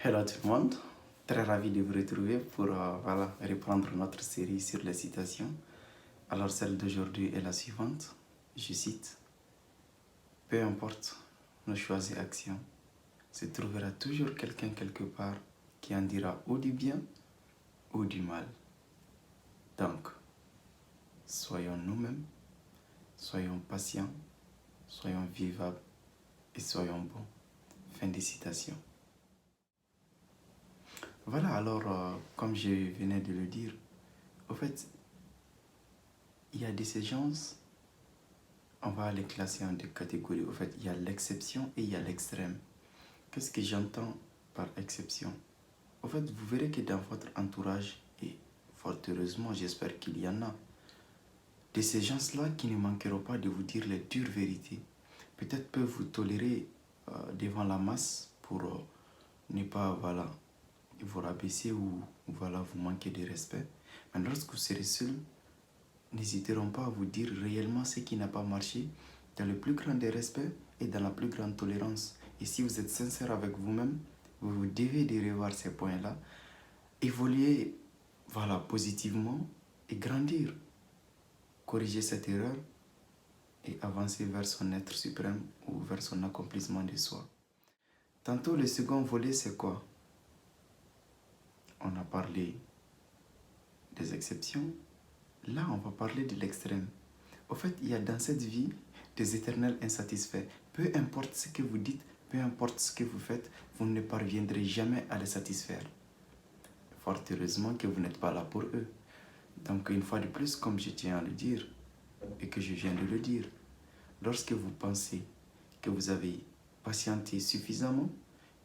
Hello tout le monde, très ravi de vous retrouver pour reprendre notre série sur les citations. Alors celle d'aujourd'hui est la suivante, je cite: peu importe nos choix et actions, se trouvera toujours quelqu'un quelque part qui en dira ou du bien ou du mal. Donc, soyons nous-mêmes, soyons patients, soyons vivables et soyons bons. Fin des citations. Voilà, alors, comme je venais de le dire, au fait, il y a des séances, on va les classer en deux catégories. Au fait, il y a l'exception et il y a l'extrême. Qu'est-ce que j'entends par exception? Au fait, vous verrez que dans votre entourage, et fort heureusement, j'espère qu'il y en a, de ces gens-là qui ne manqueront pas de vous dire les dures vérités. Peut-être peuvent vous tolérer devant la masse pour ne pas, vous rabaisser ou vous manquer de respect. Mais lorsque vous serez seul, n'hésiteront pas à vous dire réellement ce qui n'a pas marché dans le plus grand des respects et dans la plus grande tolérance. Et si vous êtes sincère avec vous-même, vous devez de revoir ces points-là, évoluer positivement et grandir, corriger cette erreur et avancer vers son être suprême ou vers son accomplissement de soi. Tantôt, le second volet, c'est quoi? On a parlé des exceptions. Là, on va parler de l'extrême. Au fait, il y a dans cette vie des éternels insatisfaits. Peu importe ce que vous dites, peu importe ce que vous faites, vous ne parviendrez jamais à les satisfaire. Fort heureusement que vous n'êtes pas là pour eux. Donc, une fois de plus, comme je tiens à le dire, et que je viens de le dire, lorsque vous pensez que vous avez patienté suffisamment,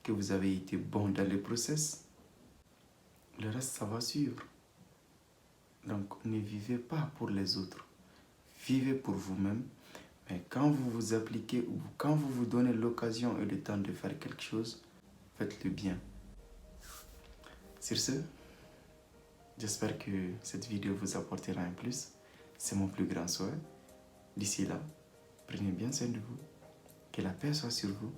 que vous avez été bon dans le process, le reste, ça va suivre. Donc, ne vivez pas pour les autres. Vivez pour vous-même. Mais quand vous vous appliquez ou quand vous vous donnez l'occasion et le temps de faire quelque chose, faites-le bien. Sur ce, j'espère que cette vidéo vous apportera un plus. C'est mon plus grand souhait. D'ici là, prenez bien soin de vous. Que la paix soit sur vous.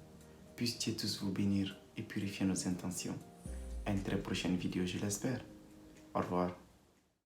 Puisse Dieu tous vous bénir et purifier nos intentions. À une très prochaine vidéo, je l'espère. Au revoir.